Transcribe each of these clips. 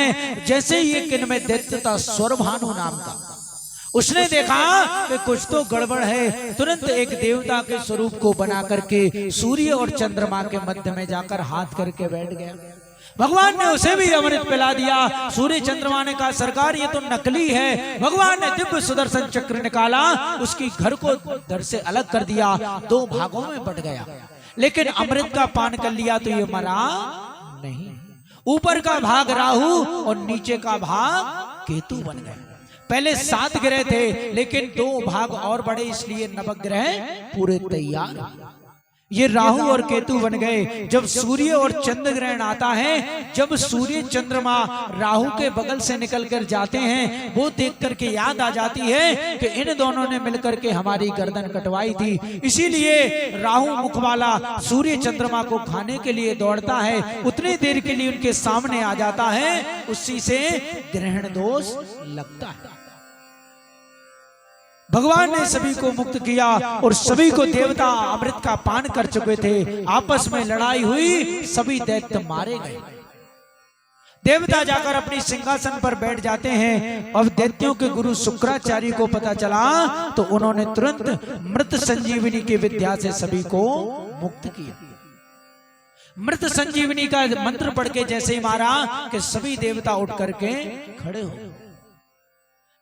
हैं। जैसे ही एक इनमें दैत्य था स्वरभानु नाम का, उसने देखा कि कुछ तो गड़बड़ है। तुरंत एक देवता के स्वरूप को बना करके सूर्य और चंद्रमा के मध्य में जाकर हाथ करके बैठ गया। भगवान ने उसे भी अमृत पिला दिया। सूर्य चंद्रमा ने कहा सरकार ये तो नकली है। भगवान ने दिव्य सुदर्शन चक्र निकाला, उसकी घर को धड़ से अलग कर दिया, 2 भागों में बट गया। लेकिन अमृत का पान कर लिया तो ये मरा नहीं। ऊपर का भाग राहु और नीचे का भाग केतु बन गया। पहले 7 ग्रह थे, लेकिन 2 भाग और बड़े, इसलिए नवग्रह पूरे तैयार। ये राहु और केतु बन गए। जब सूर्य और चंद्र ग्रहण आता है, जब सूर्य चंद्रमा राहु के बगल से निकल कर जाते हैं, वो देख करके याद आ जाती है कि इन दोनों ने मिलकर के हमारी गर्दन कटवाई थी। इसीलिए राहु मुख वाला सूर्य चंद्रमा को खाने के लिए दौड़ता है, उतनी देर के लिए उनके सामने आ जाता है, उसी से ग्रहण दोष लगता है। भगवान ने सभी को मुक्त किया और सभी को देवता अमृत का पान कर चुके थे। आपस में लड़ाई हुई, सभी दैत्य मारे गए। देवता जाकर अपनी सिंहासन पर बैठ जाते हैं। अब दैत्यों के गुरु शुक्राचार्य को पता चला तो उन्होंने तुरंत मृत संजीवनी की विद्या से सभी को मुक्त किया। मृत संजीवनी का मंत्र पढ़ के जैसे ही मारा कि सभी देवता उठ करके खड़े हो।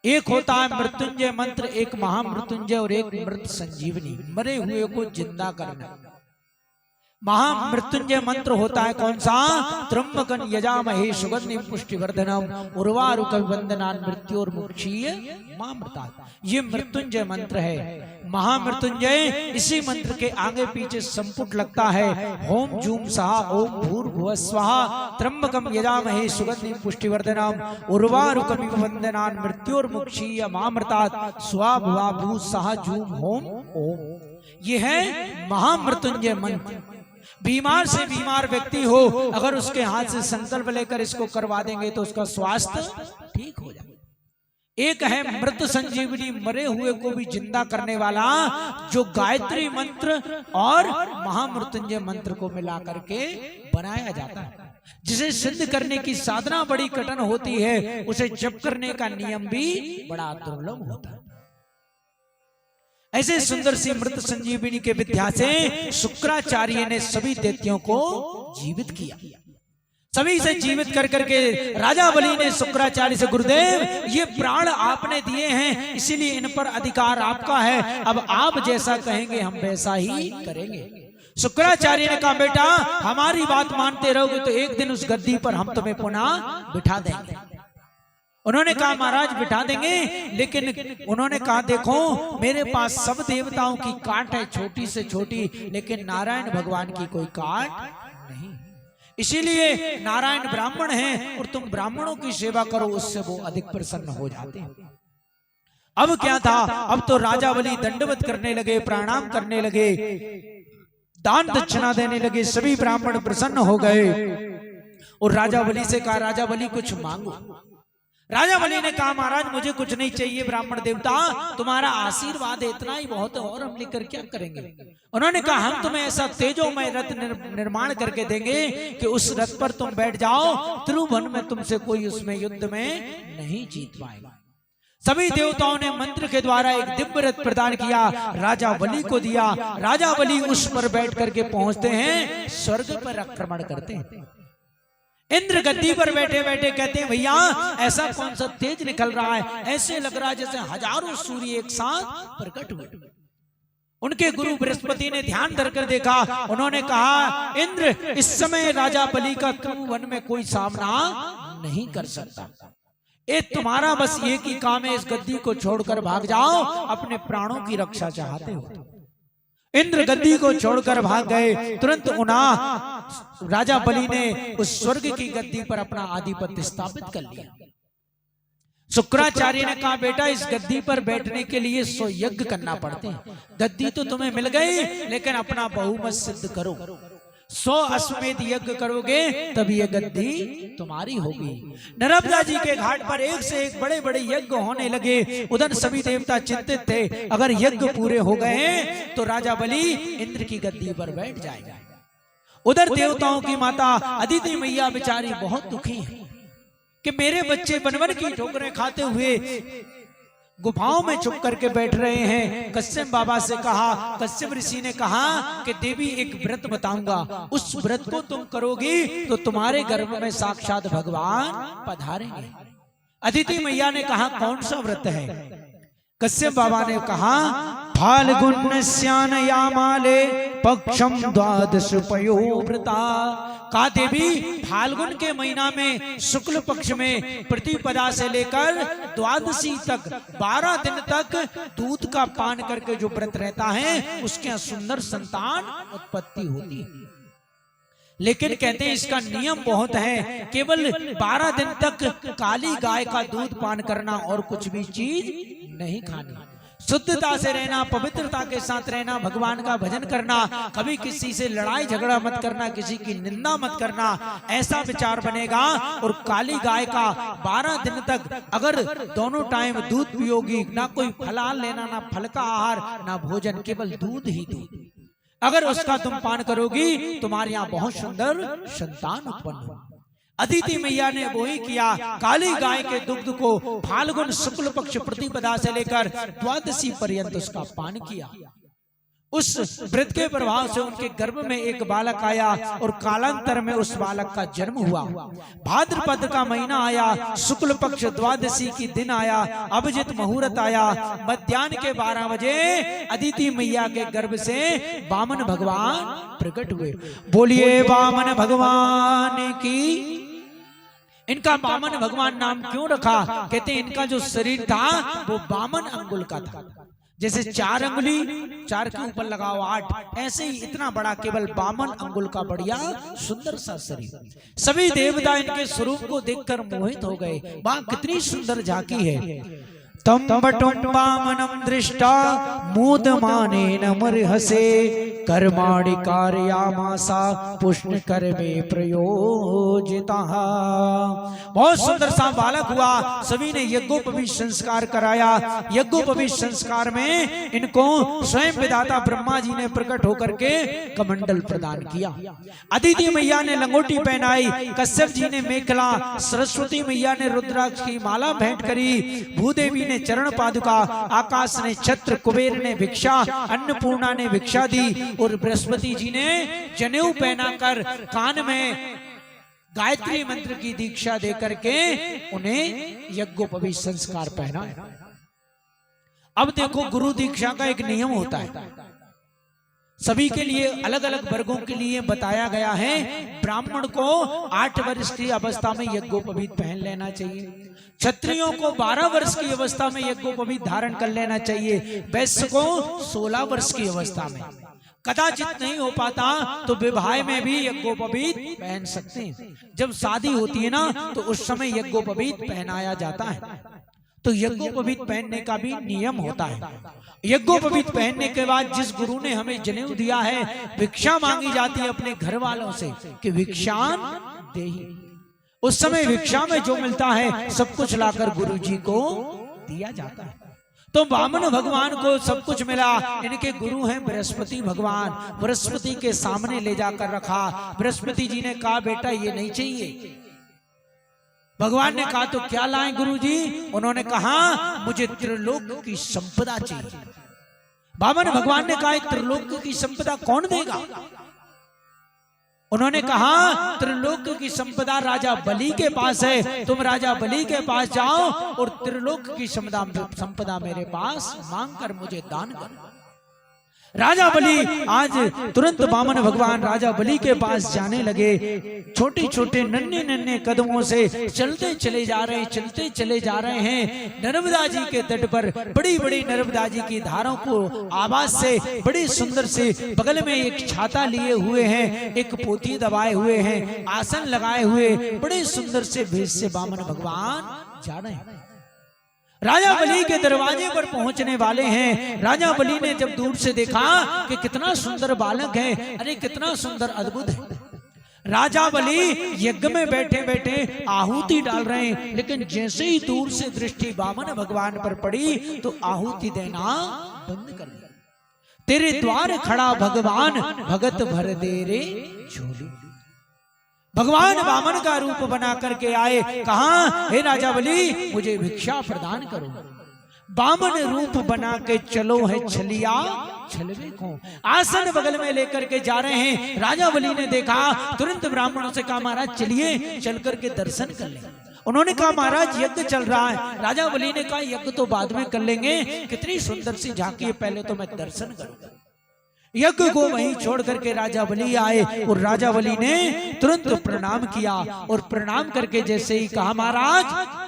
एक होता है मृत्युंजय मंत्र, एक महामृत्युंजय और एक मृत संजीवनी, मरे हुए को जिंदा करना। महामृत्युंजय मंत्र होता है कौन सा? त्र्यंबकं यजामहे सुगंधिं पुष्टिवर्धनम् उर्वारुकमिबन्धनान् मृत्योर्मुक्षीय मामृतात्। ये मृत्युंजय मंत्र है। महामृत्युंजय, इसी मंत्र के आगे पीछे संपुट लगता है। ओम जूम सहा ओम भूर्भुवः स्वहा त्र्यंबकं यजामहे सुगंधिं पुष्टिवर्धनम् उर्वारुकमिबन्धनान् मृत्योर्मुक्षीय मामृतात् स्वाहा भुवा भू सहा जूम होम ओम। ये है महामृत्युंजय मंत्र। बीमार से बीमार व्यक्ति हो, अगर उसके हाथ से संकल्प लेकर इसको करवा देंगे तो उसका स्वास्थ्य ठीक हो जाए। एक है मृत संजीवनी, मरे हुए को भी जिंदा करने वाला, जो गायत्री मंत्र और महामृत्युंजय मंत्र को मिला करके बनाया जाता है। जिसे सिद्ध करने की साधना बड़ी कठिन होती है, उसे जप करने का नियम भी बड़ा दुर्लभ होता है। ऐसे सुंदर सी मृत संजीवनी के विद्या से शुक्राचार्य ने सभी दैत्यों को जीवित किया। सभी से जीवित कर करके राजा बलि ने शुक्राचार्य से, गुरुदेव ये प्राण आपने दिए हैं, इसीलिए इन पर अधिकार आपका है, अब आप जैसा कहेंगे हम वैसा ही करेंगे। शुक्राचार्य ने कहा बेटा हमारी बात मानते रहोगे तो एक दिन उस गद्दी पर हम तुम्हें पुनः बिठा देंगे। उन्होंने कहा महाराज बिठा देंगे, लेकिन उन्होंने कहा देखो मेरे पास सब देवताओं की काट है, छोटी से छोटी, लेकिन नारायण भगवान की कोई काट नहीं। इसीलिए नारायण ब्राह्मण हैं और तुम ब्राह्मणों की सेवा करो, उससे वो अधिक प्रसन्न हो जाते हैं। अब क्या था, अब तो राजा बलि दंडवत करने लगे, प्रणाम करने लगे, दान दक्षिणा देने लगे। सभी ब्राह्मण प्रसन्न हो गए और राजा बलि से कहा राजा बलि कुछ मांगो। राजा बलि ने कहा महाराज मुझे कुछ नहीं चाहिए, ब्राह्मण देवता तुम्हारा आशीर्वाद है, इतना ही बहुत है, और हम लेकर क्या करेंगे। उन्होंने कहा हम तुम्हें ऐसा तेजोमय रथ निर्माण करके देंगे कि उस रथ पर तुम बैठ जाओ, त्रिभुवन में तुमसे कोई उसमें युद्ध में नहीं जीत पाएगा। सभी देवताओं ने मंत्र के द्वारा एक दिव्य रथ प्रदान किया, राजा बलि को दिया। राजा बलि उस पर बैठ करके पहुंचते हैं, स्वर्ग पर आक्रमण करते हैं। इंद्र गद्दी पर बैठे बैठे कहते हैं भैया ऐसा कौन सा तेज निकल रहा है, ऐसे लग रहा है जैसे हजारों सूर्य एक साथ प्रकट हुए। उनके गुरु बृहस्पति ने ध्यान धरकर देखा, उन्होंने कहा इंद्र इस समय राजा बलि का त्रिभुवन में कोई सामना नहीं कर सकता, ये तुम्हारा बस एक ही काम है, इस गद्दी को छोड़कर भाग जाओ, अपने प्राणों की रक्षा चाहते हो। इंद्र गद्दी को छोड़कर भाग गए। तुरंत राजा बलि ने उस स्वर्ग की गद्दी पर अपना आधिपत्य स्थापित कर लिया। शुक्राचार्य ने कहा बेटा इस गद्दी पर बैठने के लिए 100 यज्ञ करना पड़ते हैं, गद्दी तो तुम्हें मिल गई लेकिन अपना बहुमत सिद्ध करो, 100 अश्वमेध यज्ञ करोगे तभी यह गद्दी तुम्हारी होगी। नर्मदा जी के घाट पर एक से एक बड़े बड़े यज्ञ होने लगे। उधर सभी देवता चिंतित थे, अगर यज्ञ पूरे हो गए तो राजा बलि इंद्र की गद्दी पर बैठ जाएगा। उधर देवताओं की माता अदिति मैया बेचारी बहुत दुखी है, कि मेरे बच्चे बनवन की ठोकरें खाते हुए गुफाओं में छुप करके बैठ रहे हैं। कश्यप बाबा से कहा, कश्यप ऋषि ने कहा कि देवी एक व्रत बताऊंगा, उस व्रत को तुम करोगी तो तुम्हारे गर्भ में साक्षात भगवान पधारेंगे। अदिति मैया ने कहा कौन सा व्रत है? कश्यप बाबा ने कहा फाल्गुन स्यानयामाले पक्षम द्वादश पयोव्रता। कहा देवी फाल्गुन के महीना में शुक्ल पक्ष में प्रतिपदा से लेकर द्वादशी तक 12 दिन तक दूध का पान करके जो व्रत रहता है उसके सुंदर संतान उत्पत्ति होती है। लेकिन कहते हैं इसका नियम बहुत है, केवल 12 दिन तक काली गाय का दूध पान करना और कुछ भी चीज नहीं खानी, शुद्धता से रहना, पवित्रता के साथ रहना, भगवान का भजन करना, कभी किसी से लड़ाई झगड़ा मत करना, किसी की निंदा मत करना, ऐसा विचार बनेगा। और काली गाय का 12 दिन तक अगर दोनों टाइम दूध पियोगी, ना कोई फलाहार लेना, ना फल का आहार, ना भोजन, केवल दूध ही दूध, अगर उसका तुम पान करोगी तुम्हारे यहाँ बहुत सुंदर संतान उत्पन्न हो। अदिति मैया ने वही किया, काली गाय के दुग्ध को फाल्गुन शुक्ल पक्ष प्रतिपदा से लेकर द्वादशी पर्यंत उसका पान किया। उस व्रत के प्रभाव से उनके गर्भ में एक बालक आया और कालांतर में उस बालक का जन्म हुआ। भाद्रपद का महीना आया, शुक्ल पक्ष द्वादशी की दिन आया, अभिजित मुहूर्त आया, मध्याह्न के 12 बजे अदिति मैया के गर्भ से वामन भगवान प्रकट हुए। बोलिए वामन भगवान की। इनका वामन भगवान नाम क्यों रखा? कहते हैं इनका जो शरीर था वो वामन अंगुल का था। जैसे 4 अंगुली 4 के ऊपर लगाओ 8, ऐसे ही इतना बड़ा केवल 52 अंगुल का बढ़िया सुंदर सा शरीर। सभी देवता इनके स्वरूप को देखकर मोहित हो गए। वहां कितनी सुंदर झांकी है। तम बटुम वामनम दृष्टा मोदमानेन मर्हसे कर्माणि कारयामासा पुष्ण कर्मे प्रयोजिता। बहुत सुंदर सा बालक हुआ। सभी ने यज्ञोपवीत संस्कार कराया। यज्ञोपवीत संस्कार में इनको स्वयं विधाता ब्रह्मा जी ने प्रकट होकर के कमंडल प्रदान किया। अदिति मैया ने लंगोटी पहनाई, कश्यप जी ने मेखला, सरस्वती मैया ने रुद्राक्ष की माला भेंट करी, भूदेवी ने चरण पादुका, आकाश ने छत्र, कुबेर ने भिक्षा, अन्नपूर्णा ने भिक्षा दी और बृहस्पति जी ने जनेऊ पहनाकर कान में गायत्री मंत्र की दीक्षा देकर के उन्हें यज्ञोपवीत संस्कार पहनाया। अब देखो गुरु दीक्षा का एक नियम होता है, सभी के लिए अलग अलग वर्गों के लिए बताया गया है। ब्राह्मण को 8 वर्ष की अवस्था में यज्ञोपवीत पहन लेना चाहिए, क्षत्रियों को 12 वर्ष की अवस्था में यज्ञोपवीत धारण कर लेना चाहिए, वैश्य को 16 वर्ष की अवस्था में। कदाचित नहीं हो पाता तो विवाह में भी यज्ञोपवीत पहन सकते हैं। जब शादी होती है ना तो उस समय यज्ञोपवीत पहनाया जाता है। तो यज्ञोपवीत पहनने का भी नियम होता है। यज्ञोपवीत पहनने के बाद जिस गुरु ने हमें जनेऊ दिया है, भिक्षा मांगी जाती है अपने घर वालों से कि भिक्षान देहि। उस समय भिक्षा में जो मिलता है सब कुछ लाकर गुरु जी को दिया जाता है। तो वामन भगवान को सब कुछ मिला। इनके गुरु हैं बृहस्पति भगवान। बृहस्पति के सामने ले जाकर रखा। बृहस्पति जी ने कहा बेटा ये नहीं चाहिए। भगवान ने कहा तो क्या लाएं गुरुजी? उन्होंने कहा मुझे त्रिलोक की संपदा चाहिए। वामन भगवान ने कहा त्रिलोक की संपदा कौन देगा? उन्होंने कहा त्रिलोक की संपदा राजा बलि के पास है, तुम राजा बलि के पास जाओ और त्रिलोक की संपदा मेरे पास मांग कर मुझे दान करो। राजा बलि आज तुरंत वामन भगवान राजा बलि के पास जाने लगे। छोटे छोटे नन्हे नन्हे कदमों से चलते चले जा रहे हैं। नर्मदा जी के तट पर बड़ी बड़ी नर्मदा जी की धारों को आवाज से बड़ी सुंदर से, बगल में एक छाता लिए हुए हैं, एक पोथी दबाए हुए हैं, आसन लगाए हुए, बड़े सुंदर से भेष से वामन भगवान जा रहे हैं। राजा बलि के दरवाजे पर पहुंचने वाले हैं। राजा बलि ने जब दूर से देखा कि कितना सुंदर बालक है, अरे कितना सुंदर अद्भुत है। राजा बलि यज्ञ में बैठे बैठे आहुति डाल रहे हैं, लेकिन जैसे ही दूर से दृष्टि वामन भगवान पर पड़ी तो आहुति देना बंद कर दिया। तेरे द्वार खड़ा भगवान, भगत भर दे रे झोली। भगवान वामन का रूप बना करके आए, कहा हे राजा बलि मुझे भिक्षा प्रदान करो। वामन रूप बना के चलो है छलिया छलवे को, आसन बगल में लेकर के जा रहे हैं। राजा बलि ने देखा, तुरंत ब्राह्मणों से कहा महाराज चलिए चल करके दर्शन कर लें। उन्होंने कहा महाराज यज्ञ चल रहा है। राजा बलि ने कहा यज्ञ तो बाद में कर लेंगे, कितनी सुंदर सी झांकी है, पहले तो मैं दर्शन करूंगा। यज्ञ को वहीं छोड़ करके राजा बलि आए और राजा बलि ने तुरंत प्रणाम किया और प्रणाम करके जैसे ही कहा महाराज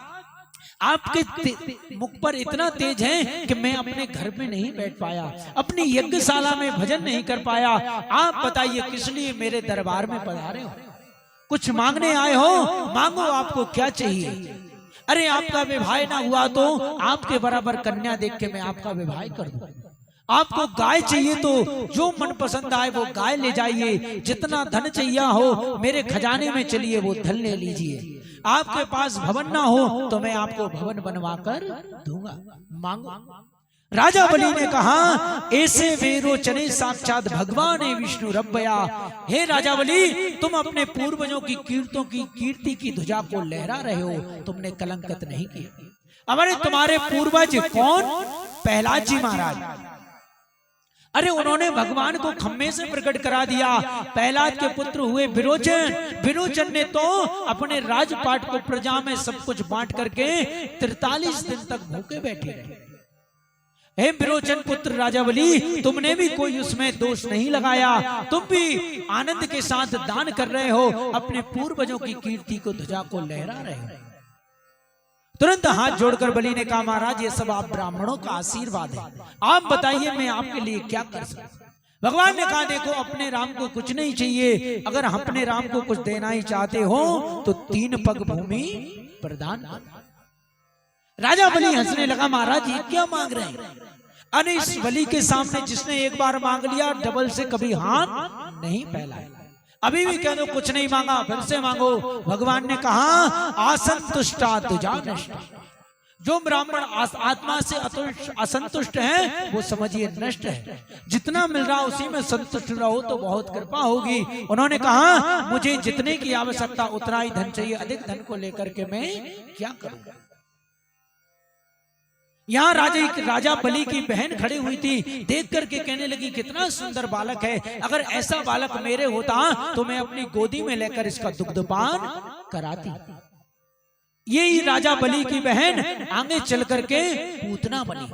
आपके मुख पर इतना तेज है कि मैं अपने घर में नहीं बैठ पाया, अपनी यज्ञशाला में भजन नहीं कर पाया। आप बताइए किस लिए मेरे दरबार में पधारे हो? कुछ मांगने आए हो? मांगो, आपको क्या चाहिए? अरे आपका विवाह ना हुआ तो आपके बराबर कन्या देख के मैं आपका विवाह कर दूं। आपको गाय चाहिए तो जो मन पसंद आए वो गाय ले जाइए, जितना धन चाहिए हो मेरे खजाने में चलिए वो धन ले लीजिए। आपके पास भवन ना हो तो मैं आपको भवन बनवा कर दूंगा, मांगो। राजा बलि ने कहा ऐसे वेरोचने साक्षात भगवान विष्णु रब्बया। हे राजा बलि तुम अपने पूर्वजों की कीर्ति की ध्वजा को लहरा रहे हो, तुमने कलंकित नहीं किया। हमारे तुम्हारे पूर्वज कौन? प्रहलाद जी महाराज। अरे उन्होंने भगवान को खम्मे से प्रकट करा दिया। प्रहलाद के पुत्र हुए विरोचन। विरोचन ने तो अपने राजपाट को प्रजा में सब कुछ बांट करके 43 दिन तक भूखे बैठे रहे। हे विरोचन पुत्र राजा बलि तुमने भी कोई उसमें दोष नहीं लगाया, तुम भी आनंद के साथ दान कर रहे हो, अपने पूर्वजों की कीर्ति को ध्वजा को लहरा रहे हो। तुरंत हाथ जोड़कर बलि ने कहा महाराज ये सब आप ब्राह्मणों का आशीर्वाद है, आप बताइए मैं आपके लिए क्या कर सकता। भगवान ने कहा देखो अपने राम को कुछ नहीं चाहिए, अगर अपने राम को कुछ देना ही चाहते हो तो 3 पग भूमि प्रदान कर। राजा बलि हंसने लगा महाराज ये क्या मांग रहे हैं? अरे इस बलि के सामने जिसने एक बार मांग लिया डबल से कभी हाथ नहीं फैलाया। अभी भी कह दो कुछ नहीं मांगा, फिर से मांगो। भगवान ने कहा असंतुष्टा तुझा नष्ट। जो ब्राह्मण आत्मा से असंतुष्ट है वो समझिए नष्ट है। जितना मिल रहा उसी में संतुष्ट रहो तो बहुत कृपा होगी। उन्होंने कहा मुझे जितने की आवश्यकता उतना ही धन चाहिए, अधिक धन को लेकर के मैं क्या करूंगा। यहाँ राजा बलि की बहन खड़ी हुई थी, देख करके कहने लगी कितना सुंदर बालक है, अगर ऐसा बालक मेरे होता तो मैं अपनी गोदी में लेकर इसका दुग्धपान कराती। यही राजा बलि की बहन आगे चल करके पूतना बनी।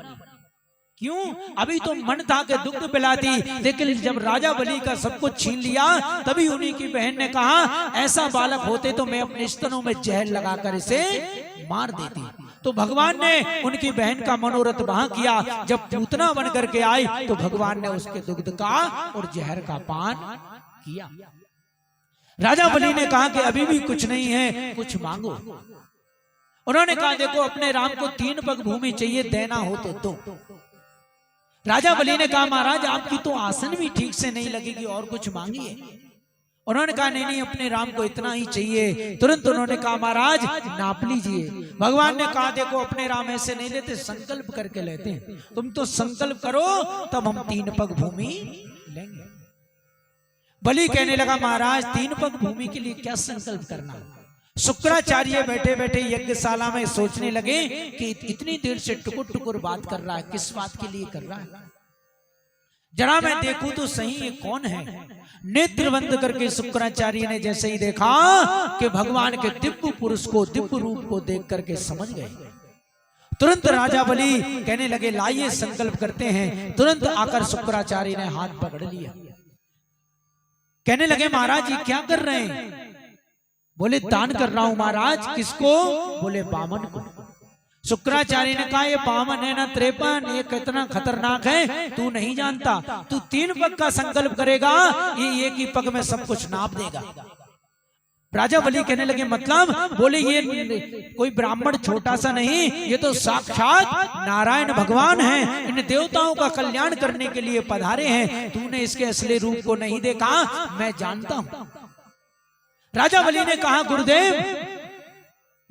क्यों? अभी तो मन था कि दुग्ध पिलाती, लेकिन जब राजा बलि का सब कुछ छीन लिया तभी उन्हीं की बहन ने कहा ऐसा बालक होते तो मैं अपने स्तनों में जहर लगाकर इसे मार देती। तो भगवान ने उनकी बहन का मनोरथ वहां किया। जब पूतना बन करके आई तो भगवान ने उसके दुग्ध का और जहर का पान किया। राजा बलि ने कहा कि अभी भी कुछ नहीं है, कुछ मांगो। उन्होंने कहा देखो अपने राम को 3 पग भूमि चाहिए, देना हो तो दो। राजा बलि ने कहा महाराज आपकी तो आसन भी ठीक से नहीं लगेगी, और कुछ मांगिए। उन्होंने कहा नहीं अपने राम को इतना ही चाहिए। तुरंत उन्होंने कहा महाराज नाप लीजिए। भगवान ने कहा देखो अपने राम ऐसे नहीं लेते, संकल्प करके लेते हैं। तुम तो संकल्प करो तब हम 3 पग भूमि लेंगे। बलि कहने लगा महाराज 3 पग भूमि के लिए क्या संकल्प करना। शुक्राचार्य बैठे बैठे यज्ञशाला में सोचने लगे कि इतनी देर से टुकुर टुकुर बात कर रहा है, किस बात के लिए कर रहा है, जरा मैं देखूं तो सही ये कौन है। नेत्र बंद करके शुक्राचार्य ने जैसे ही देखा कि भगवान के दिव्य पुरुष को, दिव्य रूप को देख करके समझ गए। तुरंत राजा बलि कहने लगे लाइए संकल्प करते हैं। तुरंत आकर शुक्राचार्य ने हाथ पकड़ लिया। कहने लगे महाराज ये क्या कर रहे हैं। बोले दान कर रहा हूं महाराज। किसको? बोले वामन को। शुक्राचार्य ने कहा ये वामन है ना 53, ये कितना खतरनाक है तू नहीं जानता। तू 3 पग का संकल्प करेगा, ये एक ही पग में सब कुछ नाप देगा। राजा बलि कहने लगे मतलब? बोले ये कोई ब्राह्मण छोटा सा नहीं, ये तो साक्षात नारायण भगवान हैं, इन देवताओं का कल्याण करने के लिए पधारे हैं। तूने इसके असली रूप को नहीं देखा, मैं जानता हूं। राजा बलि ने कहा गुरुदेव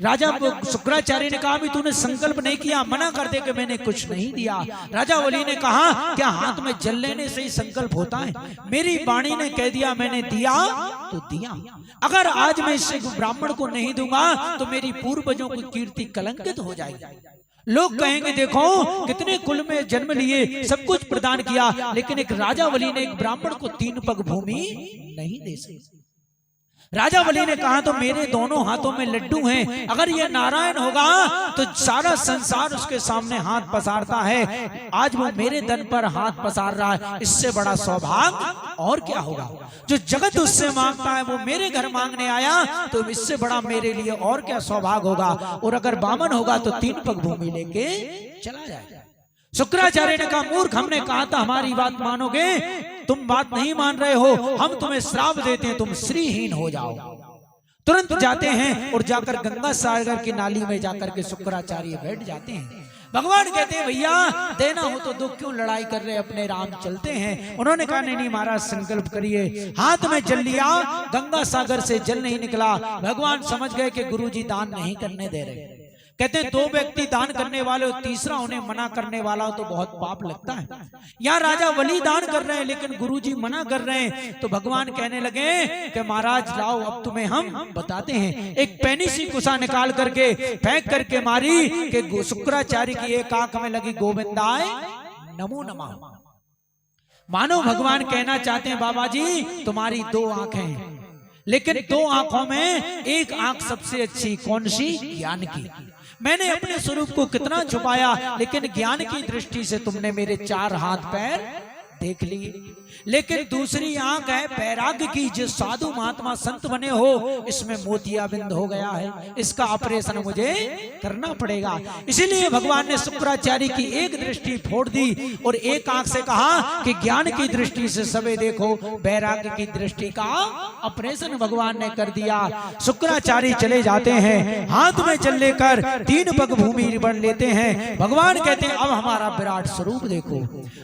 राजा शुक्राचार्य ने कहा भी तूने संकल्प नहीं किया, मना कर दे कि मैंने कुछ नहीं दिया। राजा बलि ने कहा क्या हाथ में जल लेने से ही संकल्प होता है? मेरी वाणी ने कह दिया मैंने दिया तो दिया। अगर आज मैं इसे ब्राह्मण को नहीं दूंगा तो मेरी पूर्वजों की कीर्ति कलंकित हो जाएगी। लोग कहेंगे देखो कितने कुल में जन्म लिए, सब कुछ प्रदान किया, लेकिन एक राजा बलि ने एक ब्राह्मण को 3 पग भूमि नहीं दे सकी। राजा बलि ने कहा तो मेरे दोनों हाथों में लड्डू हैं, अगर ये नारायण होगा तो सारा संसार उसके सामने हाथ पसारता है, आज वो मेरे धन पर हाथ पसार रहा है, इससे बड़ा सौभाग्य और क्या होगा? जो जगत उससे मांगता है वो मेरे घर मांगने आया, तो इससे बड़ा मेरे लिए और क्या सौभाग्य होगा? और अगर बामन होगा तो 3 पग भूमि लेके चला जाएगा। शुक्राचार्य ने कहा मूर्ख, हमने कहा था हमारी बात मानोगे, तुम बात नहीं मान रहे हो, हम तुम्हें श्राप देते हैं, तुम श्रीहीन हो जाओ। तुरंत जाते हैं और जाकर गंगा सागर की नाली में जाकर के शुक्राचार्य बैठ जाते हैं। भगवान कहते हैं भैया देना हो तो दो, क्यों लड़ाई कर रहे, अपने राम चलते हैं। उन्होंने कहा नहीं महाराज संकल्प करिए। हाथ में जल लिया, गंगा सागर से जल नहीं निकला। भगवान समझ गए कि गुरुजी दान नहीं करने दे रहे। कहते हैं 2 व्यक्ति दान करने वाले हो, तीसरा उन्हें मना करने वाला हो तो बहुत पाप लगता है। यहाँ राजा बलि दान कर रहे हैं लेकिन गुरुजी मना कर रहे हैं, तो भगवान कहने लगे कि महाराज लाओ अब तुम्हें हम बताते हैं। एक पैनी सी कुसा निकाल करके फेंक करके मारी कि शुक्राचार्य की एक आंख में लगी गोविंदाय नमो नमः। मानो भगवान कहना चाहते हैं बाबा जी तुम्हारी 2 आंखें हैं, लेकिन 2 आंखों में एक आंख सबसे अच्छी, कौन सी? ज्ञान की। मैंने अपने स्वरूप को कितना छुपाया, लेकिन ज्ञान की दृष्टि से तुमने मेरे 4 हाथ पैर देख लिए। लेकिन दूसरी आंख है वैराग्य की, जो साधु महात्मा संत बने हो, इसमें मोतियाबिंद हो गया है, इसका ऑपरेशन मुझे करना पड़ेगा। इसीलिए भगवान ने शुक्राचार्य की एक दृष्टि फोड़ दी और एक आंख से कहा कि ज्ञान की दृष्टि से सबे देखो, वैराग्य की दृष्टि का ऑपरेशन भगवान ने कर दिया। शुक्राचार्य चले जाते हैं, हाथ में जल लेकर 3 पग भूमि बन लेते हैं। भगवान कहते हैं अब हमारा विराट स्वरूप देखो।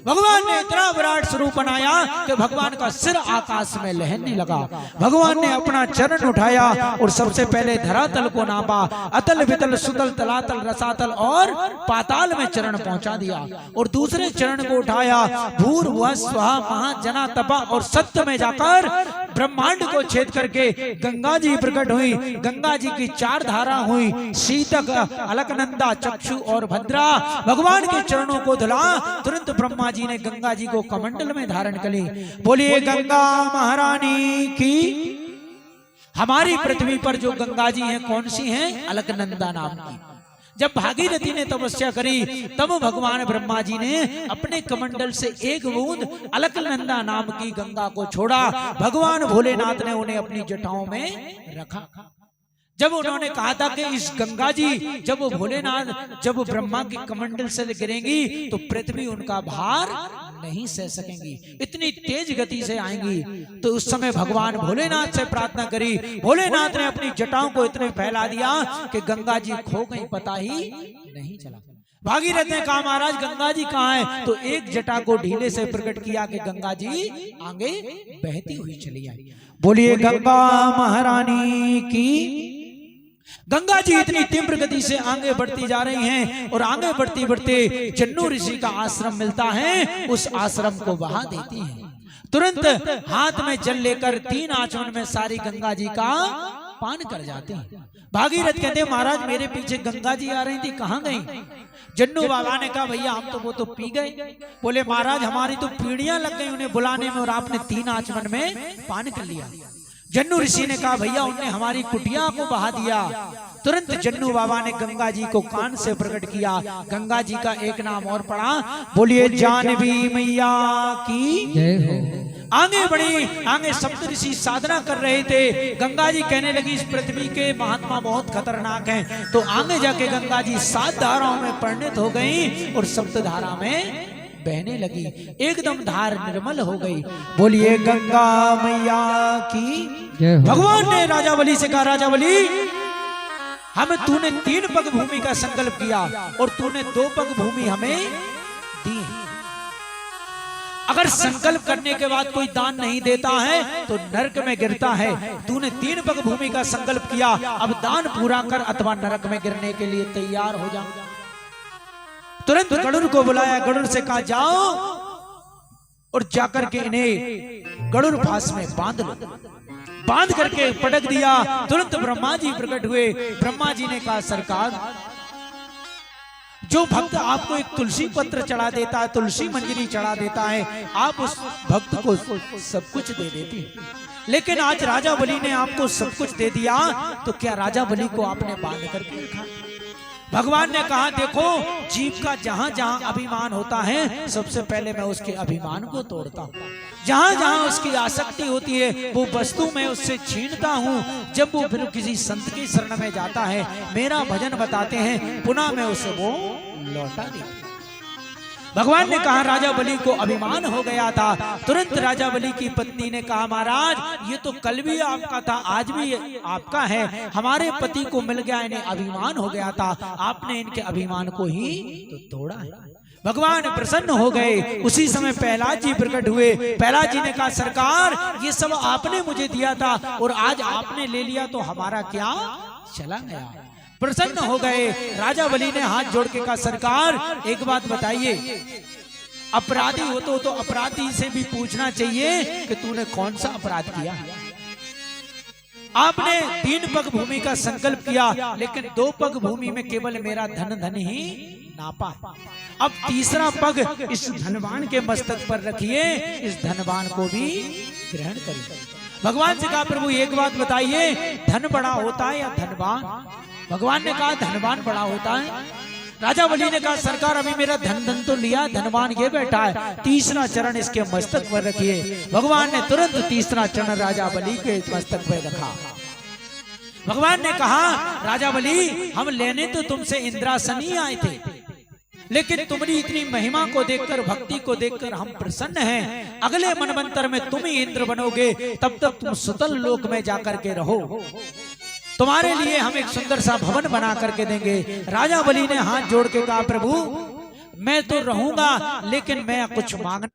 भगवान ने इतना विराट स्वरूप बनाया कि भगवान का सिर आकाश में लहरने लगा। भगवान ने अपना चरण उठाया और सबसे पहले धरातल को नापा, अतल वितल सुतल तलातल रसातल और पाताल में चरण पहुंचा दिया। और दूसरे चरण को उठाया, भूर्भुवः स्वः महाजना तपा, और सत्य में जाकर ब्रह्मांड को छेद करके गंगा जी प्रकट हुई। गंगा जी की 4 धारा हुई, शीतक, अलकनंदा, चक्षु और भद्रा। भगवान के चरणों को धुला, तुरंत ब्रह्मा जी ने गंगा जी को कमंडल में धारण कर ली। बोलिए गंगा महारानी की। हमारी पृथ्वी पर जो गंगा जी हैं कौन सी हैं? अलकनंदा नाम की। जब भागीरथी ने तपस्या करी तब भगवान ब्रह्मा जी ने अपने कमंडल से एक बूंद अलकनंदा नाम की गंगा को छोड़ा। भगवान भोलेनाथ ने उन्हें अपनी जटाओं में रखा। जब उन्होंने कहा था कि इस गंगा जी जब भोलेनाथ जब ब्रह्मा के कमंडल से गिरेंगी तो पृथ्वी उनका भार नहीं सह सकेंगी, इतनी तेज गति से आएंगी। तो उस समय भगवान भोलेनाथ से प्रार्थना करी। भोलेनाथ ने अपनी जटाओं को इतने फैला दिया कि गंगा जी खो गई, पता ही नहीं चला। भागीरथ ने कहा महाराज गंगा जी कहाँ है? तो एक जटा को ढीले से प्रकट किया कि गंगा जी आगे बहती हुई चली आई। बोलिए गंगा महारानी की। गंगा जी इतनी तीव्र गति से आगे बढ़ती जा रही हैं और आगे बढ़ती बढ़ते जन्नू ऋषि का आश्रम मिलता है, उस आश्रम को बहा देती हैं। तुरंत हाथ में जल लेकर 3 आचमन में सारी गंगा जी का पान कर जाते हैं। भागीरथ कहते हैं महाराज मेरे पीछे गंगा जी आ रही थी, कहाँ गई? जन्नू बाबा ने कहा भैया हम तो वो तो पी गए। बोले महाराज हमारी तो पीढ़ियां लग गई उन्हें बुलाने में और आपने 3 आचमन में पान कर लिया। जन्नू ऋषि ने कहा भैया उनने हमारी कुटिया को बहा दिया। तुरंत जन्नू बाबा ने गंगा जी को कान से प्रकट किया। गंगा जी का एक नाम और पढ़ा, बोलिए जानवी मैया की जय हो। आगे बढ़ी, आगे सप्त ऋषि साधना कर रहे थे। गंगा जी कहने लगी इस पृथ्वी के महात्मा बहुत खतरनाक हैं। तो आगे जाके गंगा जी 7 धाराओं में परिणत हो गई और सप्त धारा में बहने लगी, एकदम धार निर्मल हो गई। बोलिए गंगा मैया की। भगवान ने राजा बलि से कहा राजा बलि हमें तूने 3 पग भूमि का संकल्प किया और तूने 2 पग भूमि हमें दी। अगर संकल्प करने के बाद कोई दान नहीं देता है तो नरक में गिरता है। तूने 3 पग भूमि का संकल्प किया, अब दान पूरा कर अथवा नरक में गिरने के लिए तैयार हो जा। तुरंत गरुड़ को बुलाया, गरुड़ से कहा जाओ और जाकर के इन्हें गरुड़ फांस में बांध लो। बांध करके पटक दिया। तुरंत ब्रह्मा जी प्रकट हुए। ब्रह्मा जी ने कहा सरकार, जो भक्त आपको एक तुलसी पत्र चढ़ा देता है, तुलसी मंजरी चढ़ा देता है, आप उस भक्त को सब कुछ दे देती हैं। लेकिन आज राजा बलि ने आपको सब कुछ दे दिया, तो क्या राजा बलि को आपने बांध करके रखा? भगवान ने कहा देखो, जीव का जहां जहां अभिमान होता है, सबसे पहले मैं उसके अभिमान को तोड़ता हूं। जहां जहां उसकी आसक्ति होती है, वो वस्तु मैं उससे छीनता हूं। जब वो फिर किसी संत की शरण में जाता है, मेरा भजन बताते हैं, पुनः मैं उसे वो लौटा देता हूं। भगवान ने कहा राजा बलि को अभिमान हो गया था। तुरंत राजा बलि की पत्नी ने कहा महाराज, ये तो कल भी आपका था, आज भी आपका है। हमारे पति को मिल गया, इन्हें अभिमान हो गया था, आपने इनके अभिमान को ही तो तोड़ा है। भगवान प्रसन्न हो गए। उसी समय प्रहलाद जी प्रकट हुए। प्रहलाद जी ने कहा सरकार, ये सब आपने मुझे दिया था और आज आपने ले लिया, तो हमारा क्या चला गया? प्रसन्न हो गए। राजा बलि ने हाथ जोड़ के कहा सरकार, एक बात बताइए, अपराधी हो तो अपराधी से भी पूछना चाहिए कि तूने कौन सा अपराध किया। आपने 3 पग भूमि का संकल्प किया, लेकिन 2 पग भूमि में केवल मेरा धन ही नापा। अब तीसरा पग इस धनवान के मस्तक पर रखिए, इस धनवान को भी ग्रहण करिए। भगवान से कहा प्रभु एक बात बताइए, धन बड़ा होता है या धनवान? भगवान ने कहा धनवान बड़ा होता है। राजा बलि ने कहा सरकार, अभी मेरा धन तो लिया, धनवान ये बैठा है, तीसरा चरण इसके मस्तक पर रखिए। भगवान ने तुरंत तीसरा चरण राजा बलि के मस्तक पर रखा। भगवान ने कहा राजा बलि, हम लेने तो तुमसे इंद्रासन ही आए थे, लेकिन तुम्हारी इतनी महिमा को देखकर, भक्ति को देखकर हम प्रसन्न हैं। अगले मनवंतर में तुम ही इंद्र बनोगे, तब तक तुम सुतल लोक में जाकर के रहो। तुम्हारे लिए हम एक सुंदर सा भवन बना करके देंगे। राजा बलि ने हाथ जोड़ के कहा प्रभु, मैं तो रहूंगा, लेकिन मैं कुछ मांग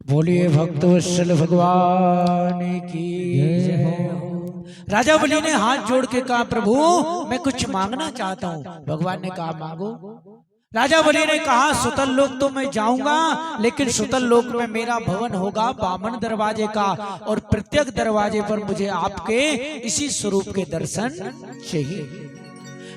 बोलिए भक्तवत्सल भगवान की जय हो। राजा बलि ने हाथ जोड़ के कहा, प्रभु मैं कुछ मांगना चाहता हूँ। भगवान ने कहा, मांगो। राजा बलि ने कहा, सुतल लोक तो मैं जाऊंगा, लेकिन सुतल लोक में मेरा भवन होगा बामन दरवाजे का, और प्रत्येक दरवाजे पर मुझे आपके इसी स्वरूप के दर्शन चाहिए।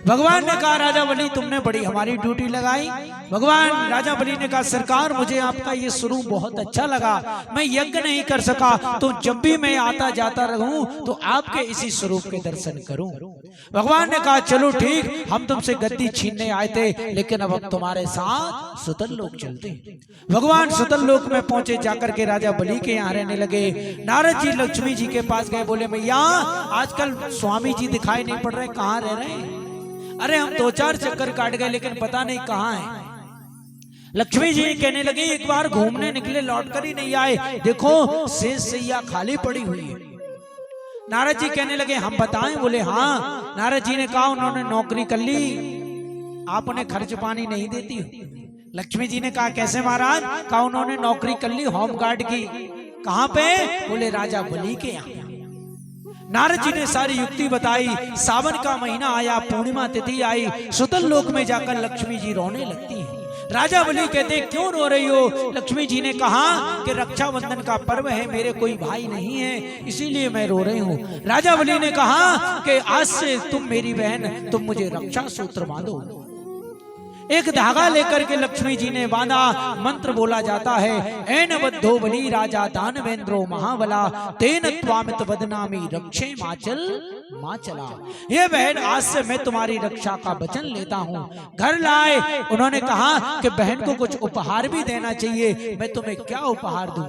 भगवान ने कहा, राजा बलि तुमने बड़ी हमारी ड्यूटी लगाई। भगवान राजा बलि ने कहा, सरकार मुझे आपका ये स्वरूप बहुत अच्छा लगा, मैं यज्ञ नहीं कर सका, तो जब भी मैं आता जाता रहूं तो आपके इसी स्वरूप के दर्शन करूं। भगवान ने कहा, चलो ठीक, हम तुमसे गद्दी छीनने आए थे, लेकिन अब हम तुम्हारे साथ सुतल लोक चलते। भगवान सुतल लोक में पहुंचे, जाकर के राजा बलि के यहाँ रहने लगे। नारद जी लक्ष्मी जी के पास गए, बोले मैया आजकल स्वामी जी दिखाई नहीं पड़ रहे, कहाँ रह रहे हैं? अरे हम 2-4 चक्कर काट गए, लेकिन पता नहीं कहाँ है। लक्ष्मी जी कहने लगी, एक बार घूमने निकले, लौट कर ही नहीं आए, देखो शेष सैया खाली पड़ी हुई है। नारद जी कहने लगे, हम बताएं? बोले हाँ। नारद जी ने कहा, उन्होंने नौकरी कर ली, आप उन्हें खर्च पानी नहीं देती हो। लक्ष्मी जी ने कहा, कैसे महाराज? कहा, उन्होंने नौकरी कर ली होमगार्ड की। कहाँ पे? बोले राजा बलि के यहाँ। नारद जी ने सारी युक्ति बताई। सावन का महीना आया, पूर्णिमा तिथि आई, सुतल लोक में जाकर लक्ष्मी जी रोने लगती हैं। राजा बलि कहते, क्यों रो रही हो? लक्ष्मी जी ने कहा कि रक्षाबंधन का पर्व है, मेरे कोई भाई नहीं है, इसीलिए मैं रो रही हूँ। राजा बलि ने कहा कि आज से तुम मेरी बहन, तुम मुझे रक्षा सूत्र बांधो। एक धागा लेकर के लक्ष्मी जी ने बांधा। मंत्र बोला जाता है, ऐन बद्धो बलि राजा दानवेंद्रो महाबला, तेन त्वामित बदनामी रक्षे माचल माचला। ये बहन, आज से मैं तुम्हारी रक्षा का वचन लेता हूँ। घर लाए, उन्होंने कहा कि बहन को कुछ उपहार भी देना चाहिए, मैं तुम्हें क्या उपहार दूं?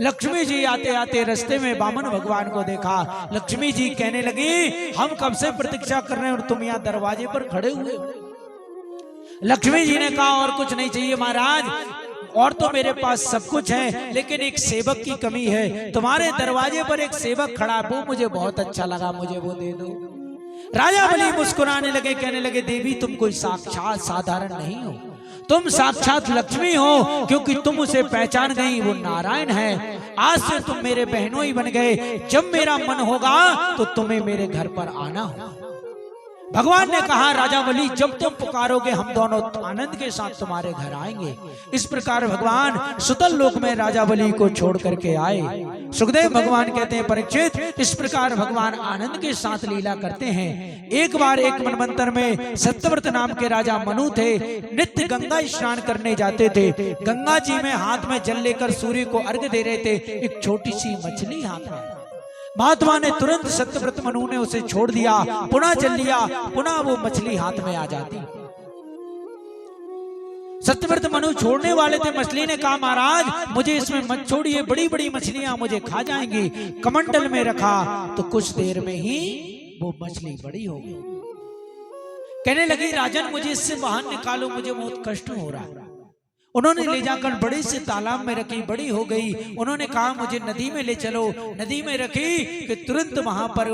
लक्ष्मी जी आते आते रास्ते में बामन भगवान को देखा। लक्ष्मी जी कहने लगी, हम कब से प्रतीक्षा कर रहे हैं और तुम यहाँ दरवाजे पर खड़े हुए हो। लक्ष्मी जी ने कहा, और कुछ नहीं चाहिए महाराज, और तो मेरे पास सब कुछ है, लेकिन एक सेवक की कमी है। तुम्हारे दरवाजे पर एक सेवक खड़ा, वो मुझे बहुत अच्छा लगा, मुझे वो दे दो। राजा बलि मुस्कुराने लगे, कहने लगे, देवी तुम कोई साक्षात साधारण नहीं हो, तुम साक्षात लक्ष्मी हो, क्योंकि तुम उसे पहचान गई, वो नारायण है। आज से तुम मेरे बहनों ही बन गए, जब मेरा मन होगा तो तुम्हें मेरे घर पर आना हो। भगवान ने कहा, राजा बलि जब तुम पुकारोगे हम दोनों आनंद के साथ तुम्हारे घर आएंगे। इस प्रकार भगवान सुतल लोक में राजा बलि को छोड़ करके आए। सुखदेव भगवान कहते हैं, परीक्षित इस प्रकार भगवान आनंद के साथ लीला करते हैं। एक बार एक मनवंतर में सत्यव्रत नाम के राजा मनु थे, नित्य गंगा स्नान करने जाते थे। गंगा जी में हाथ में जल लेकर सूर्य को अर्घ्य दे रहे थे, एक छोटी सी मछली हाथ में। महात्मा ने तुरंत सत्यव्रत मनु ने उसे छोड़ दिया, पुनः जल लिया, पुनः वो मछली हाथ में आ जाती। सत्यव्रत मनु छोड़ने वाले थे, मछली ने कहा, महाराज मुझे इसमें मत छोड़िए, बड़ी बड़ी मछलियां मुझे खा जाएंगी। कमंडल में रखा तो कुछ देर में ही वो मछली बड़ी हो गई। कहने लगी, राजन मुझे इससे बाहर निकालो, मुझे बहुत कष्ट हो रहा है। उन्होंने ले जाकर बड़े से तालाब में रखी, बड़ी हो गई। उन्होंने कहा, मुझे नदी में ले चलो। नदी में रखी कि तुरंत वहां पर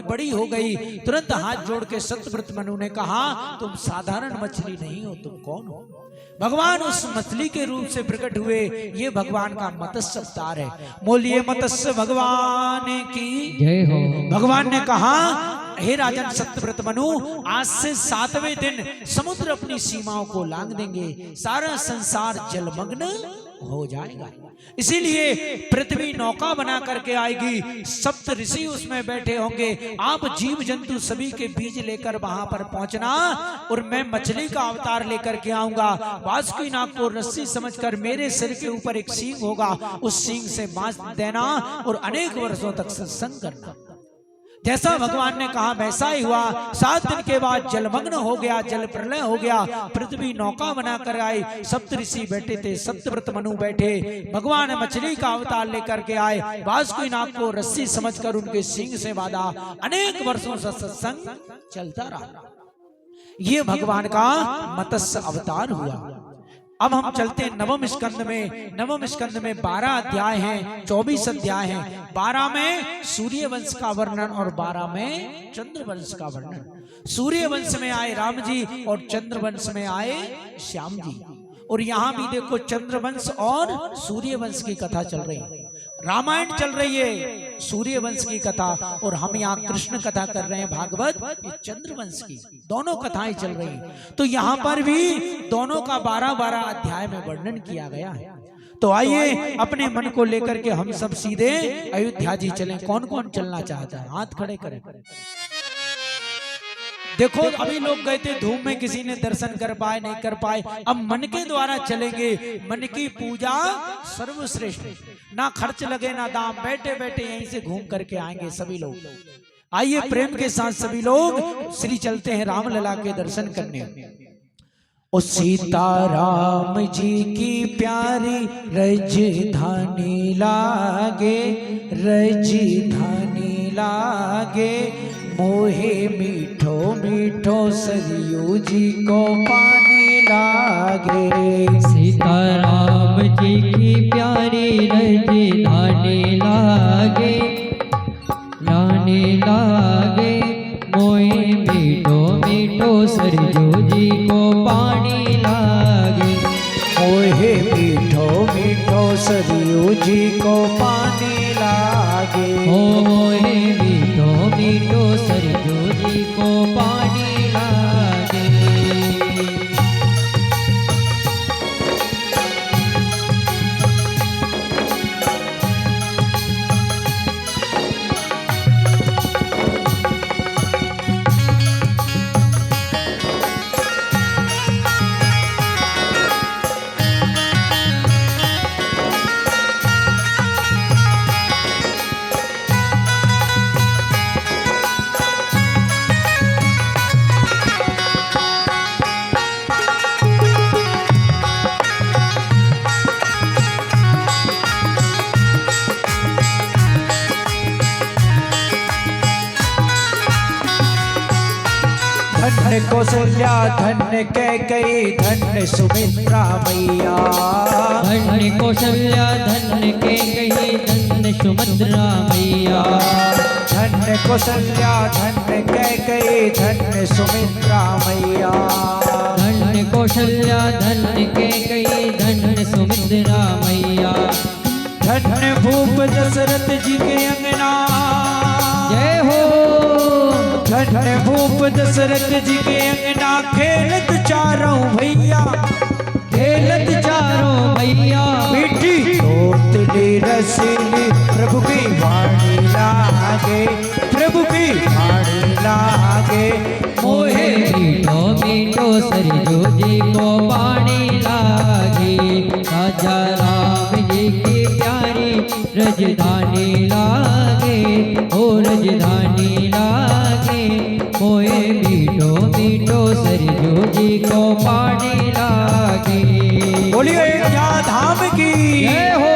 बड़ी हो गई। तुरंत हाथ जोड़ के सत्यव्रत मनु ने कहा, तुम साधारण मछली नहीं हो, तुम कौन हो? भगवान उस मछली के रूप से प्रकट हुए। ये भगवान का मत्स्य अवतार है। बोलिए मत्स्य भगवान की जय हो। भगवान ने कहा, हे राजन सत्यव्रत मनु, आज से 7वें दिन समुद्र अपनी सीमाओं को लांघ देंगे, सारा संसार जलमग्न हो जाएगा। इसीलिए पृथ्वी नौका बना करके आएगी, सप्त ऋषि उसमें बैठे होंगे। आप जीव जंतु सभी के बीज लेकर वहां पर पहुंचना, और मैं मछली का अवतार लेकर के आऊंगा। वासुकी नाग को रस्सी समझकर मेरे सिर के ऊपर एक सींग होगा, उस सींग से मांस देना और अनेक वर्षों तक सत्संग करना। जैसा भगवान ने कहा वैसा ही हुआ। 7 दिन के बाद जलमग्न हो गया, जल प्रलय हो गया। पृथ्वी नौका बनाकर आई, सप्त ऋषि बैठे थे, सत्यव्रत मनु बैठे। भगवान मछली का अवतार लेकर के आए, वासुकी नाग को रस्सी समझकर उनके सींग से बांधा। अनेक वर्षों से सत्संग चलता रहा। ये भगवान का मत्स्य अवतार हुआ। अब हम चलते हैं नवम स्कंद में। नवम स्कंद में 12 अध्याय हैं, 24 अध्याय हैं। 12 में सूर्य वंश का वर्णन और 12 में चंद्र वंश का वर्णन। सूर्य वंश में आए राम जी और चंद्र वंश में आए श्याम जी। और यहाँ भी देखो चंद्रवंश और सूर्यवंश की कथा चल रही है, रामायण चल रही है, सूर्यवंश की कथा, और हम यहाँ कृष्ण कथा कर रहे हैं भागवत ये चंद्रवंश की, दोनों कथाएं चल रही हैं। तो यहाँ पर भी दोनों का 12-12 अध्याय में वर्णन किया गया है। तो आइए अपने मन को लेकर के हम सब सीधे अयोध्या जी चलें। कौन कौन चलना चाहता है हाथ खड़े करें। देखो अभी लोग गए थे धूम में, किसी ने दर्शन कर पाए नहीं कर पाए, अब मन के द्वारा चलेंगे। मन की पूजा सर्वश्रेष्ठ, ना खर्च लगे ना दाम, बैठे बैठे यहीं से घूम करके आएंगे सभी लोग। आइए प्रेम के साथ सभी लोग श्री चलते हैं रामलला के दर्शन करने। ओ सीताराम जी की प्यारी राजधानी लागे, राजधानी लागे, मोहे मीठो मीठो सरयू जी को पानी लागे। सीताराम जी की प्यारी राजधानी लागे, लाने लागे, मोहे मीठो मीठो सरयू जी को पानी लागे। मोहे मीठो मीठो सरयू जी को पानी लागे। ओ मोहे मीठो मीठो सरयू जी को पानी लागे। धन्य कौशल्या धन्य कैकेयी धन्य सुमित्रा मैया। धन्य कौशल्या धन्य कैकेयी धन्य सुमित्रा मैया। धन्य कौशल्या धन्य कैकेयी धन्य सुमित्रा मैया। धन्य कौशल्या धन्य कैकेयी धन्य सुमित्रा मैया। धन्य भूप दशरथ जी के अंगना, जय हो। धन्य भूप दशरथ जी के अंगना, खेलत चारों भैया, खेलत चारों भैया। मीठी तोतली रसीली प्रभु की वाणी लागे, प्रभु की वाणी लागे। मोहे मीठो मीठो सरयू जी को पानी लागे। राजा राम जी की प्यारी राजधानी लागे, ओ राजधानी लागे। मोहे मीठो मीठो सरयू जी को पानी लागे। बोलिए अयोध्या धाम की जय हो।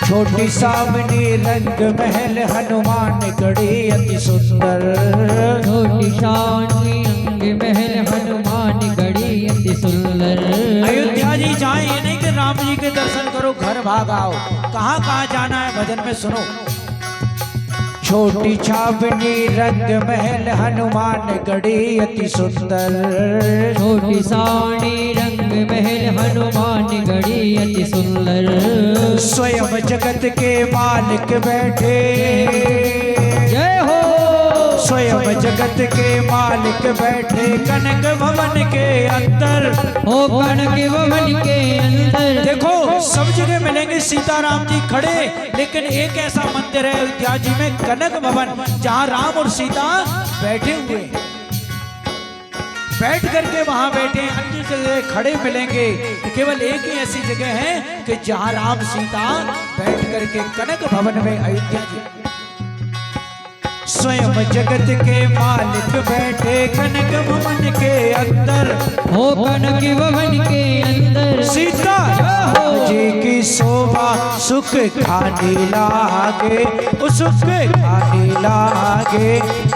छोटी सामनी रंग महल हनुमान गढ़ी अति सुंदर। छोटी शानी रंग महल हनुमान गढ़ी अति सुंदर। अयोध्या जी जाए ये नहीं कि राम जी के दर्शन करो घर भाग आओ, कहाँ कहाँ जाना है भजन में सुनो। छोटी छावनी रंग महल हनुमान गढ़ी अति सुंदर। छोटी साड़ी रंग महल हनुमान गढ़ी अति सुंदर। स्वयं जगत के मालिक बैठे, जय हो। स्वयं जगत के मालिक बैठे कनक भवन के अंदर। ओ कनक भवन के अंदर। देखो सब जगह मिलेंगे सीताराम जी खड़े, लेकिन एक ऐसा मंदिर है अयोध्या जी में, कनक भवन, जहां राम और सीता बैठे हुए हैं। बैठ करके वहां बैठे, अन्य जगह खड़े मिलेंगे, केवल एक ही ऐसी जगह है कि जहां राम सीता बैठ करके कनक भवन में अयोध्या जी। स्वयं जगत के मालिक बैठे कनक भवन के अंदर, हो कनक भवन के अंदर सीता जी की शोभा सुख खाने लागे, सुख खाने लागे।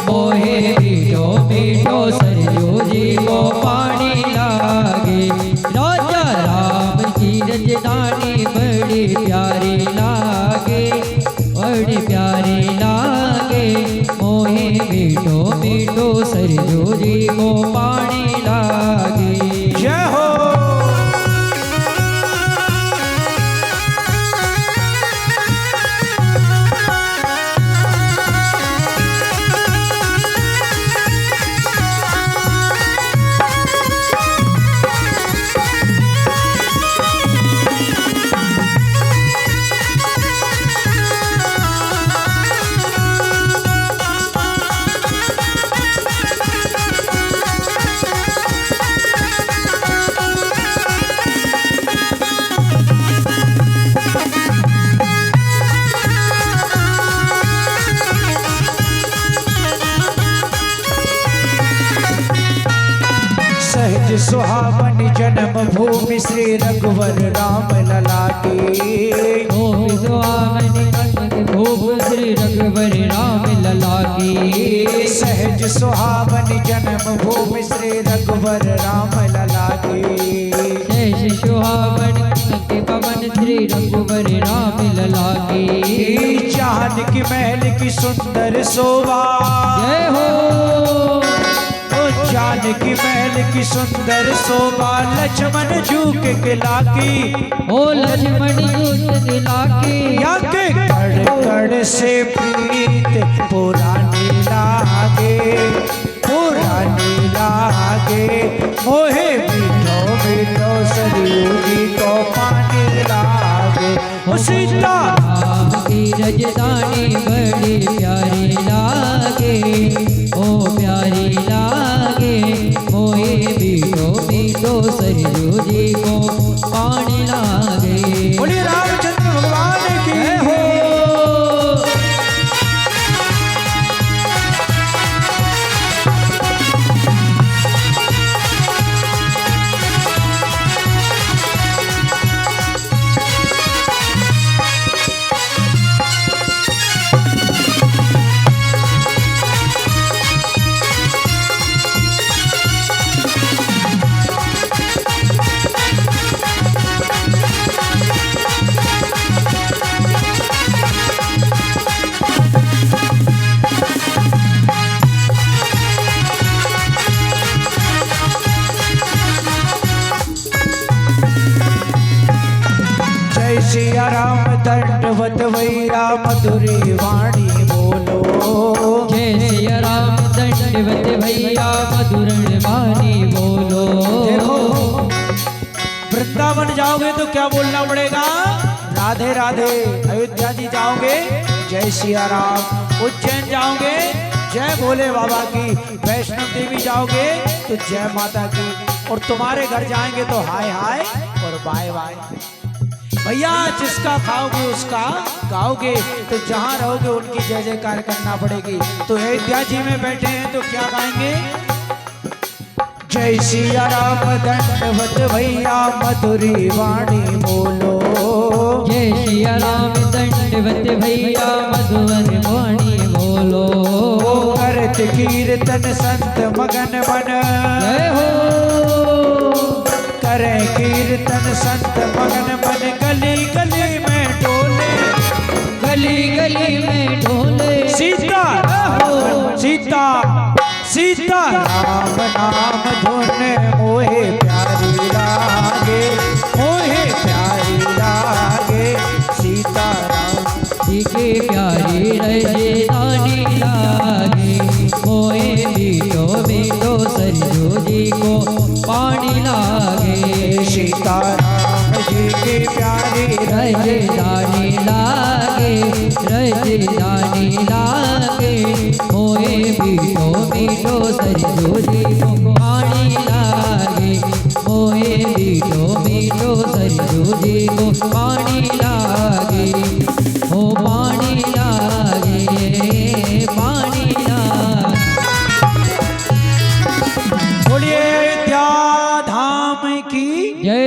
मोहे मीठो मीठो सरयू जी को पानी लागे, राजा राम की रजधानी बड़ी प्यारी लागे, बड़ी प्यारी लागे। मोहे मीठो मीठो सरयू जी को पानी लागे। जय हो। सहज सुहावन जन्म भूमि श्री रघुवर राम लला की, भूप श्री रघुवर राम लला की। सहज सुहावन जन्म भूमि श्री रघुवर राम लला की। सहज सुहावन पवन श्री रघुवर राम लला की। चांद की महल की सुंदर शोभा, जय हो। चांद की महल की सुंदर शोभा, लक्ष्मण झुक के लाकी, ओ लक्ष्मण झुक के लाकी। या के कड़ कड़ से प्रीत पुरानी लागे, पुरानी लागे। मोहे मीठो मीठो सरयू जी को पानी लागे। ओ सीता राम की रजधानी बड़ी प्यारी लागे, ओ प्यारी लागे। मोहे मीठो मीठो सरयू जी को पानी लागे। बोलिए रामचंद्र भगवान की हो। सिया राम दंडवत वैरा मधुरी वाणी बोलो। जय सिया राम दंडवत भैया मधुर वाणी बोलो। देखो वृंदावन जाओगे तो क्या बोलना पड़ेगा? राधे राधे। अयोध्या जी जाओगे जय सिया राम। उज्जैन जाओगे जय भोले बाबा की। वैष्णव देवी जाओगे तो जय माता की। और तुम्हारे घर जाएंगे तो हाय हाय और बाय बाय। भैया जिसका खाओगे उसका गाओगे, तो जहां रहोगे उनकी जय जयकार करना पड़ेगी। तो अयोध्या जी में बैठे हैं तो क्या गाएंगे? जय सिया राम दंडवत भैया मधुरी वाणी बोलो। जय सिया राम दंडवत भैया मधुर वाणी बोलो। करत कीर्तन संत मगन बन। जय हो। करे कीर्तन संत मगन बन। गली गली में डोले, गली गली में ढोले। सीता सीता सीता राम नाम धुन मोहे प्यारी लागे, मोहे प्यारी लागे। सीता राम जी के प्यारी रजदानी लागे। मोहे मीठो मीठो सरयू जी को पानी लागे। सीता राम जी की प्यारी रजदानी लागे रजदानी लागे मोए मीठो मीठो सरजू जी को पानी लागे मोए मीठो मीठो सरजू जी को पानी